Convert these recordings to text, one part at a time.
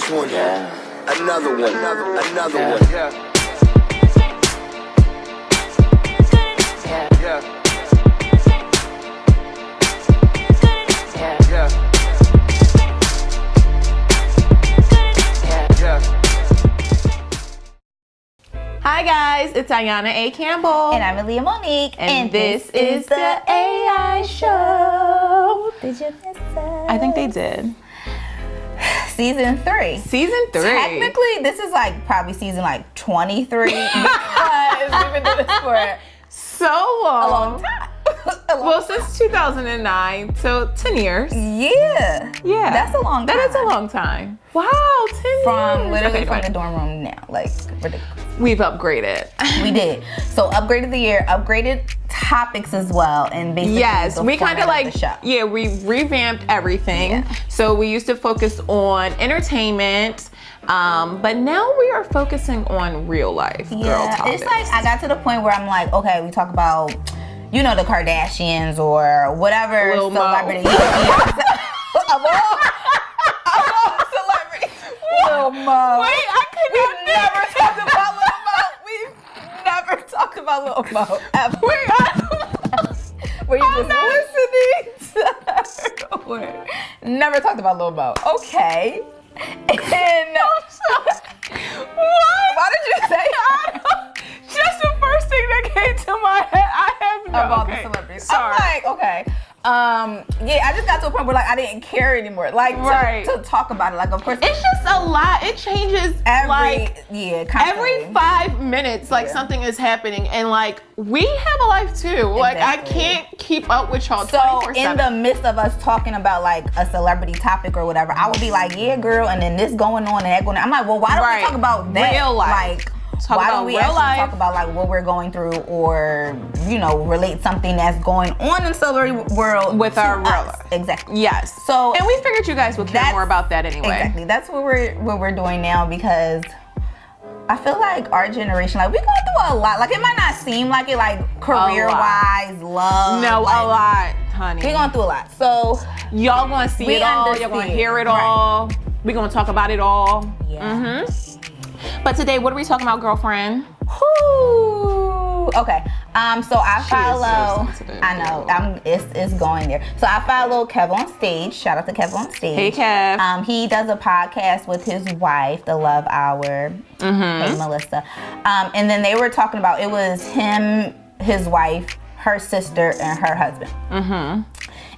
This one, another one, another one. Hi guys, it's Ayana A. Campbell. And I'm Aaliyah Monique. And this is the AI Show. Did you miss it? I think they did. Season 3. Season 3. Technically, this is like probably season like 23 because we've been doing this for so long. a long time. Well, since 2009, so 10 years. Yeah. Yeah. That's a long time. That is a long time. Wow, 10 years. From literally Okay, from the dorm room now. Like, ridiculous. We've upgraded. We did. So upgraded the year, upgraded topics as well, and basically yes, we kind of like, the show. Yeah, we revamped everything. Yeah. So we used to focus on entertainment, but now we are focusing on real life girl topics. It's like I got to the point where I'm like, okay, we talk about, you know, the Kardashians or whatever Lil Mo. celebrity. Of all celebrities. Lil Mo. Wait, I could We've never talked about Lil Mo. We've never talked about Lil Mo ever. Were you just listening to her? Never talked about Lil Mo. Okay. And What? why did you say that? Just the first thing that came to my head. I have no. Of all okay. the celebrities. Sorry. I'm like, okay. Yeah, I just got to a point where like I didn't care anymore. Like to talk about it. Like of course It's just a lot. It changes every constantly. 5 minutes. Like something is happening, and like we have a life too. Like I Exactly. can't keep up with y'all. So 24/7. in the midst of us talking about like a celebrity topic or whatever, I would be like, yeah, girl, and then this going on and that going on. I'm like, well, why don't we talk about that? Real life. Like, Talk why about don't we real actually life. talk about like what we're going through, or you know, relate something that's going on in the celebrity world With to our real us. life. Exactly. Yes. So and we figured you guys would care more about that anyway. Exactly. That's what we're doing now, because I feel like our generation, like we're going through a lot. Like it might not seem like it, like career wise, love. No, like, a lot, honey. We're going through a lot. So y'all gonna see it all. Y'all gonna hear it all. We're gonna talk about it all. Yeah. But today, what are we talking about, girlfriend? Whew. Okay. So I follow. so sensitive. I know. It's going there. So I follow Kev on Stage. Shout out to Kev on Stage. Hey, Kev. He does a podcast with his wife, The Love Hour. Hey, Melissa. And then they were talking about, it was him, his wife, her sister, and her husband.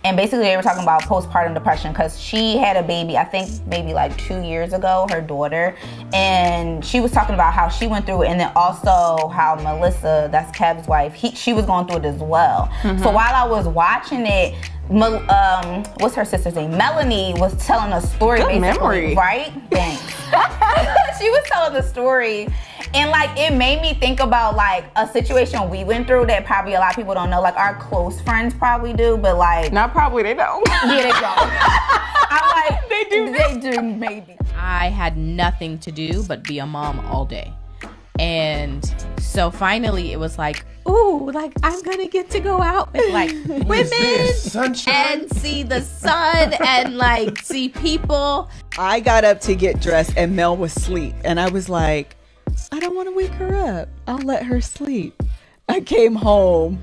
And basically they were talking about postpartum depression because she had a baby, I think maybe like 2 years ago, her daughter. And she was talking about how she went through it, and then also how Melissa, that's Kev's wife, she was going through it as well. So while I was watching it, what's her sister's name? Melanie was telling a story. Good basically, memory. right? Thanks. She was telling the story, and like it made me think about like a situation we went through that probably a lot of people don't know. Like our close friends probably do, but like Not probably, they don't. yeah, they don't. I'm like They do. They do maybe. I had nothing to do but be a mom all day. And so finally it was like, ooh, like I'm gonna get to go out with like women Sunshine. and see the sun and like see people. I got up to get dressed and Mel was asleep. And I was like, I don't want to wake her up. I'll let her sleep. I came home.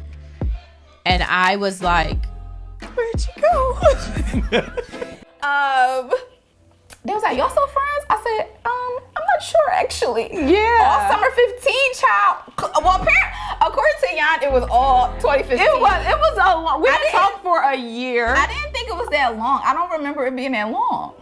And I was like, Where'd you go? They was like, y'all still friends? I said, I'm not sure actually. Yeah. All summer 15, child. Well, according to Jan, it was all 2015. It was a long, we I didn't didn't- talk for a year. I didn't think it was that long. I don't remember it being that long.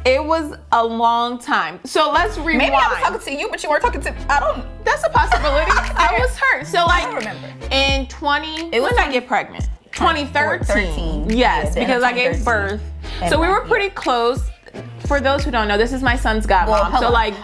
It was a long time. So let's rewind. Maybe I was talking to you, but you weren't talking to. I don't. That's a possibility. I was hurt. So like, don't remember. In 20, It was when did I get pregnant? 2013. 13. Yes, Yeah, because I gave 2013. birth. And So we were yeah. pretty close. For those who don't know, this is my son's godmom. Well, So hello. like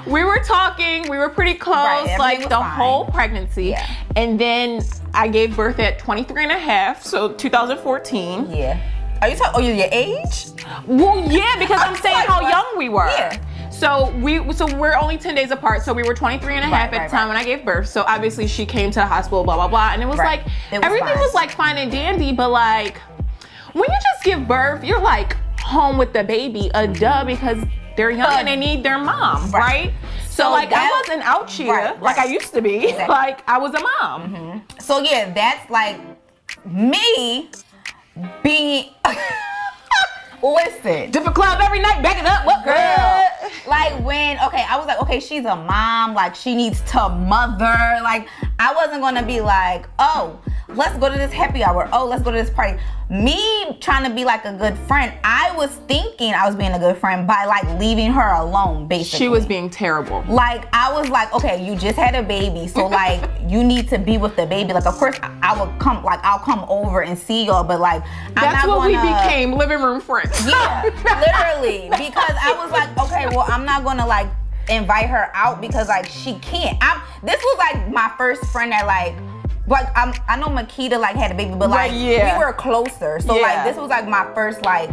we were talking, we were pretty close, Right, like everything the was fine. whole pregnancy. Yeah. And then I gave birth at 23 and a half, so 2014. Yeah. Are you talking? Oh, your age? Well, yeah, because I'm saying Like how what? young we were. Yeah. So we're only 10 days apart. So we were 23 and a half at the time when I gave birth. So obviously she came to the hospital, blah, blah, blah. And it was Right. like, It was everything fine. was like fine and dandy, but like when you just give birth, you're like home with the baby, duh, because they're young and they need their mom, right? So like I wasn't out here like I used to be. Exactly. Like I was a mom. Mm-hmm. So yeah, that's like me being. Listen, different club every night, back it up. What girl? Like when I was like, okay, she's a mom. Like she needs to mother. Like I wasn't gonna be like, oh, let's go to this happy hour. Oh, let's go to this party. Me trying to be like a good friend, I was thinking I was being a good friend by like leaving her alone, basically. She was being terrible. Like I was like, okay, you just had a baby, so like you need to be with the baby. Like of course I would come, like I'll come over and see y'all, but like that's what we became, living room friends. Yeah, literally, because I was like, okay, well I'm not gonna like invite her out because like she can't. This was like my first friend that like I know Makita like had a baby, but like we were closer. So like this was like my first like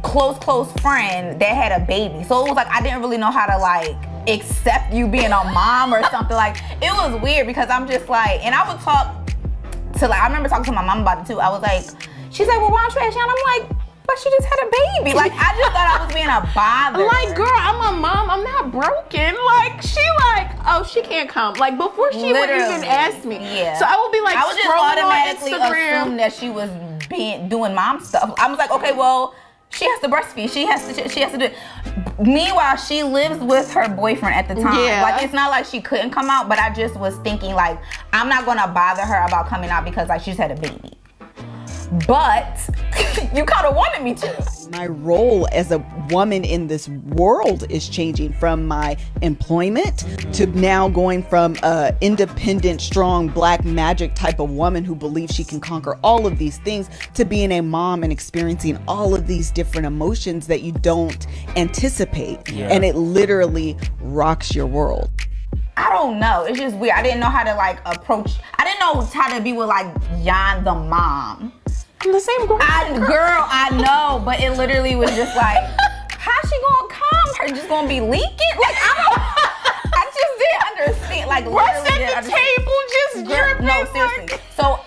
close friend that had a baby. So it was like I didn't really know how to like accept you being a mom or something. Like it was weird because I'm just like, and I would talk to like I remember talking to my mom about it too. I was like, she's like, well why don't you ask? And I'm like, but she just had a baby. Like I just thought I was being a bother. Like girl, I'm a mom. I'm not broken. Like she like, oh she can't come. Like before she would even ask me. Yeah. So I would be like, I would just automatically assume that she was doing mom stuff. I was like, okay, well she has to breastfeed. She has to do it. Meanwhile, she lives with her boyfriend at the time. Yeah. Like it's not like she couldn't come out, but I just was thinking like I'm not gonna bother her about coming out because like she's had a baby. But you kind of wanted me to. My role as a woman in this world is changing from my employment to now going from a independent, strong, black magic type of woman who believes she can conquer all of these things to being a mom and experiencing all of these different emotions that you don't anticipate. Yeah. And it literally rocks your world. I don't know. It's just weird. I didn't know how to like approach. I didn't know how to be with like Yon the mom. I'm the same girl. I know, but it literally was just like, how's she gonna come? Her just gonna be leaking? Like I just didn't understand. Like what's at the table just dripping? No, seriously. So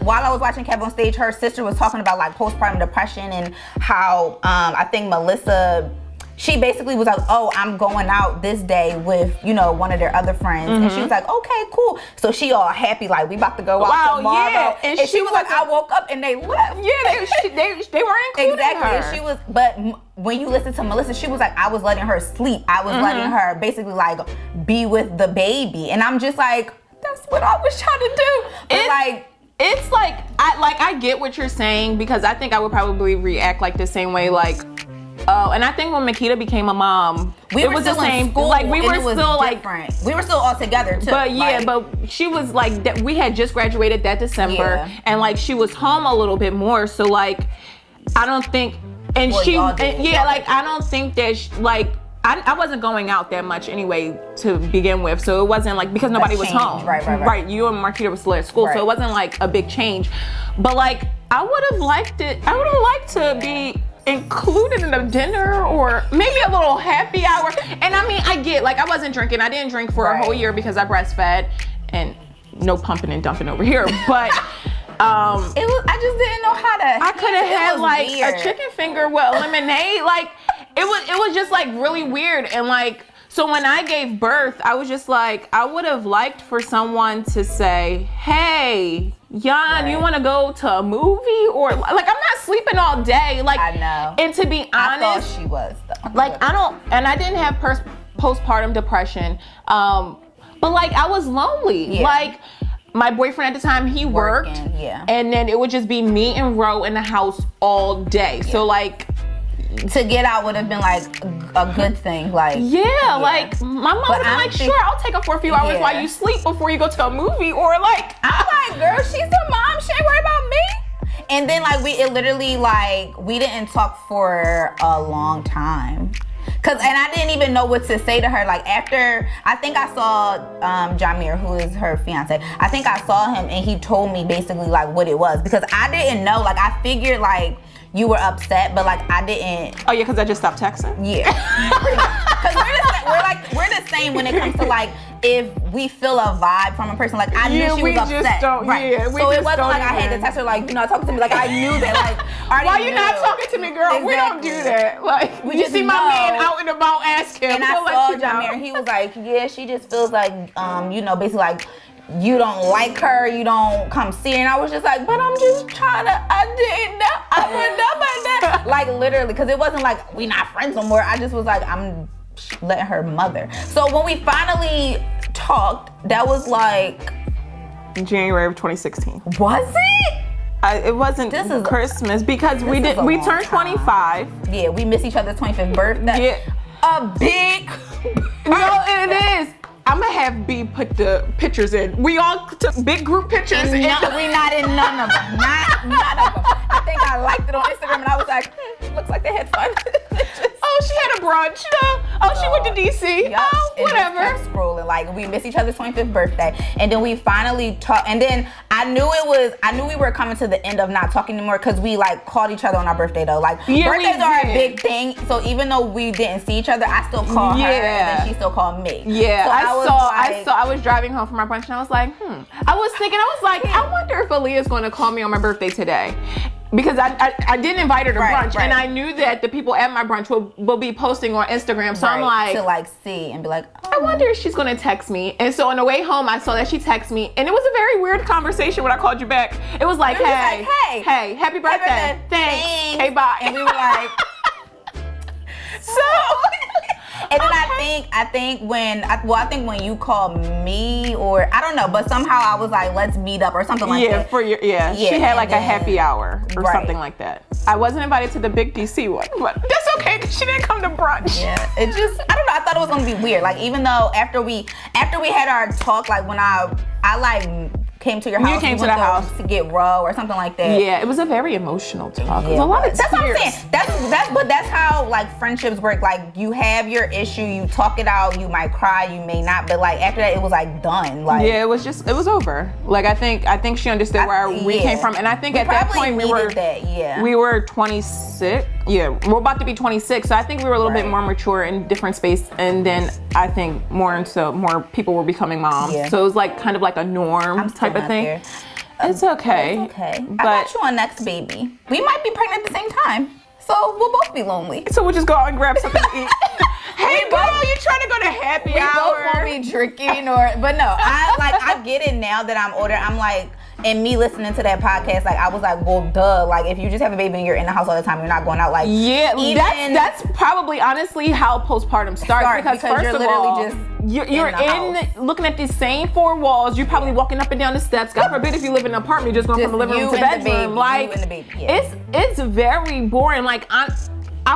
while I was watching Kev on stage, her sister was talking about like postpartum depression and how I think Melissa. She basically was like, oh, I'm going out this day with, one of their other friends. Mm-hmm. And she was like, okay, cool. So she all happy, like, we about to go out tomorrow. Yeah. And she was like, I woke up and they left. Yeah, they were including exactly. her. And she was, but when you listen to Melissa, she was like, I was letting her sleep. I was letting her basically like be with the baby. And I'm just like, that's what I was trying to do. But it's like, I get what you're saying because I think I would probably react like the same way, like, oh, and I think when Makita became a mom, it was the same. School, like we were still different. We were still all together too. But yeah, but she was like that. We had just graduated that December, and like she was home a little bit more. So like, I don't think, and well, I don't think that I wasn't going out that much anyway to begin with. So it wasn't like because nobody was home. Right. You and Marquita were still at school, so it wasn't like a big change. But like I would have liked it. I would have liked to be included in a dinner or maybe a little happy hour. And I mean, I get, like, I wasn't drinking. I didn't drink for a whole year because I breastfed, and no pumping and dumping over here. But I just didn't know how to. I could have had like weird. A chicken finger with lemonade. Like it was just like really weird. And like, so when I gave birth, I was just like, I would have liked for someone to say, hey, Yon, you want to go to a movie? Or like, I'm not sleeping all day. Like, I know. And to be honest, I thought she was though. Like, I didn't have postpartum depression. But like, I was lonely. Yeah. Like, my boyfriend at the time, he worked. And then it would just be me and Ro in the house all day. Yeah. So like, to get out would have been like a good thing. Like like my mom was like, sure, I'll take her for a few hours while you sleep before you go to a movie. Or like, I'm like, girl, she's a mom. She ain't worried about me. And then like we didn't talk for a long time. And I didn't even know what to say to her. Like after, I think I saw Jamir, who is her fiance. I think I saw him and he told me basically like what it was, because I didn't know. Like I figured like you were upset, but like I didn't. Oh yeah, because I just stopped texting. Yeah. Because we're the same when it comes to like if we feel a vibe from a person. Like I knew she was upset. Just don't, right. Yeah, so it wasn't like I had to text her like, talking to me. Like I knew that like. Why you not talking to me, girl? Exactly. We don't do that. Like you see my man out and about, ask him. And I saw Jamir, and he was like, yeah, she just feels like basically like you don't like her, you don't come see her. And I was just like, but I'm just trying to, I didn't know. I would never. Like literally, because it wasn't like we not friends no more. I just was like, I'm letting her mother. So when we finally talked, that was like January of 2016. Was it? It wasn't Christmas because we turned 25. Yeah, we missed each other's 25th birthday. Yeah. A big. No, it is. I'm gonna have B put the pictures in. We all took big group pictures. We not in none of them. Not none of them. I think I liked it on Instagram and I was like, looks like they had fun. Oh, she had a brunch. Oh, she went to DC. Yep. Oh, whatever. And just kept scrolling. Like we missed each other's 25th birthday, and then we finally talked. And then I knew we were coming to the end of not talking anymore because we like called each other on our birthday though. Like birthdays are a big thing. So even though we didn't see each other, I still called her, and then she still called me. Yeah. So I was driving home from my brunch and I was like, I was like, I wonder if Aaliyah's going to call me on my birthday today. Because I didn't invite her to brunch, and I knew that the people at my brunch will be posting on Instagram. So I'm like, to like see and be like, I wonder if she's gonna text me. And so on the way home, I saw that she texted me, and it was a very weird conversation when I called you back. It was like, hey, happy birthday, thanks, okay, bye. And we were like, so. And then I think when you called me, or I don't know, but somehow I was like, let's meet up or something like that. She had like a happy hour or something like that. I wasn't invited to the big DC one, but that's okay because she didn't come to brunch. Yeah, it just, I don't know, I thought it was gonna be weird. Like even though after we had our talk, like when I like came to your house. You came to the house to get raw or something like that. Yeah, it was a very emotional talk. Yeah, it was a lot of tears. That's what I'm saying. But that's how like friendships work. Like you have your issue, you talk it out, you might cry, you may not, but like after that it was like done. Like yeah, it was over. Like I think she understood where we came from, and I think at that point we were 26. Yeah, we're about to be 26, so I think we were a little bit more mature in different space, and then I think more people were becoming moms. Yeah. So it was like kind of like a norm type of thing. There. It's okay. It's okay. But I got you on next baby. We might be pregnant at the same time, so we'll both be lonely. So we'll just go out and grab something to eat. Hey, girl, you trying to go to happy hour? We both won't be drinking, but no, I get it now that I'm older. I'm like. And me listening to that podcast, like I was like, well, duh. Like if you just have a baby and you're in the house all the time, you're not going out. Like that's probably honestly how postpartum starts because first you're of literally all, just you're looking at these same four walls. You're probably walking up and down the steps. God forbid if you live in an apartment, you're just going from the living room to bedroom. Like it's very boring. Like I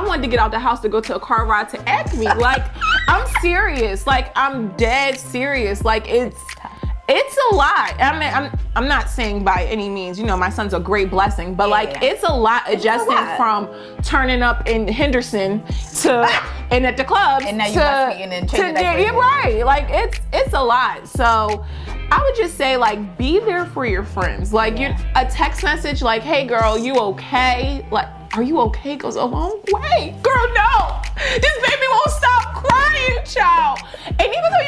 wanted to get out the house to go to a car ride to Acme. Like I'm serious. Like I'm dead serious. Like it's a lot. I mean, I'm not saying by any means, my son's a great blessing, but it's a lot adjusting from turning up in Henderson to and at the clubs and now you must be in and changing that. Yeah, right. Like it's a lot. So I would just say like be there for your friends. Like a text message like, hey girl, you okay? Like, are you okay? Goes a long way. Girl, no. This baby won't stop crying, child. And even though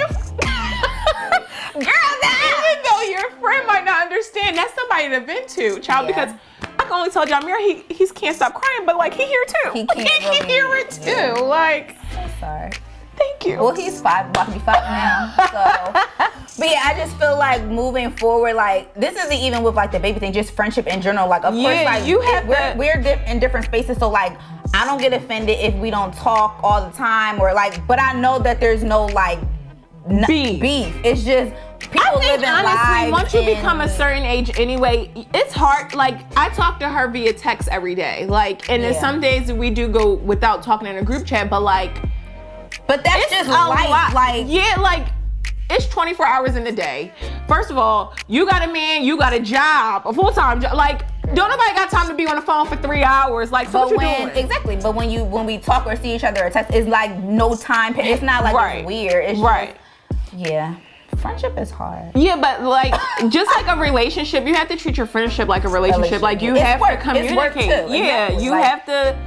even though your friend might not understand, that's somebody to vent to, child, because I can only tell Jamir he can't stop crying, but like he here too. He hear it too. Yeah. Like so sorry. Thank you. Well, he's about to be 5 now. So but yeah, I just feel like moving forward, like this isn't even with like the baby thing, just friendship in general. Like of course, like we're in different spaces, so like I don't get offended if we don't talk all the time or like, but I know that there's no like beef. It's just people living honestly, once you become a certain age anyway, it's hard. Like I talk to her via text every day. Like, and then some days we do go without talking in a group chat, but that's just life. Like it's 24 hours in a day. First of all, you got a man, you got a job, a full-time job. Like don't nobody got time to be on the phone for 3 hours. Like, so But what you doing? exactly. But when we talk or see each other or text, it's like no time. It's not like it's weird. It's just, friendship is hard. Yeah, but like just like a relationship, you have to treat your friendship like a relationship. Like you have to communicate. It's work too. Yeah, Exactly. you have to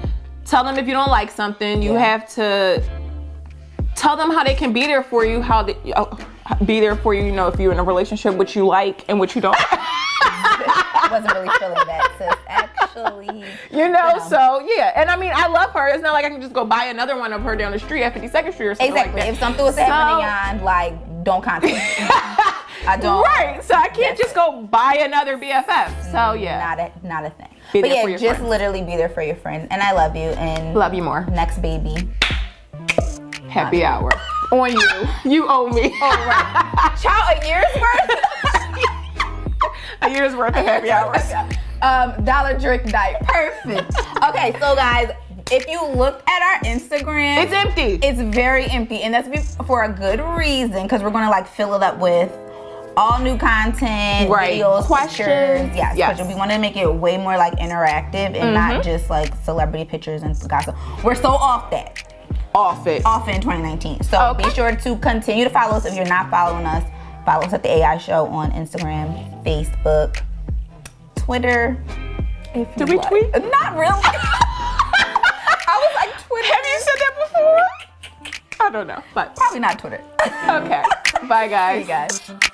tell them if you don't like something. You have to tell them how they can be there for you. Be there for you. You know, if you're in a relationship, what you like and what you don't. I wasn't really feeling that, sis. Actually, So yeah, and I mean, I love her. It's not like I can just go buy another one of her down the street at 52nd Street or something like that. If something was happening on, like, don't contact me. I don't. Right. So I can't just go buy another BFF. So yeah, not a thing. Be But there yeah, for your just friends. literally be there for your friends. And I love you. And love you more. next baby. Happy hour on you. You owe me. Oh right. Child, a year's worth. A year's worth of happy hours. Dollar drink night. Perfect. Okay, so guys, if you look at our Instagram, It's empty. It's very empty, and that's for a good reason, because we're gonna like fill it up with all new content, videos, questions. pictures. Yes. Yes. We want to make it way more like interactive and not just like celebrity pictures and gossip. We're so off that. Off it. Off in 2019. So be sure to continue to follow us. If you're not following us, follow us at the AI Show on Instagram, Facebook, Twitter. Did we tweet? Not really. I was like, Twitter. Have you said that before? I don't know, but Probably not Twitter. okay. Bye, guys. See you guys.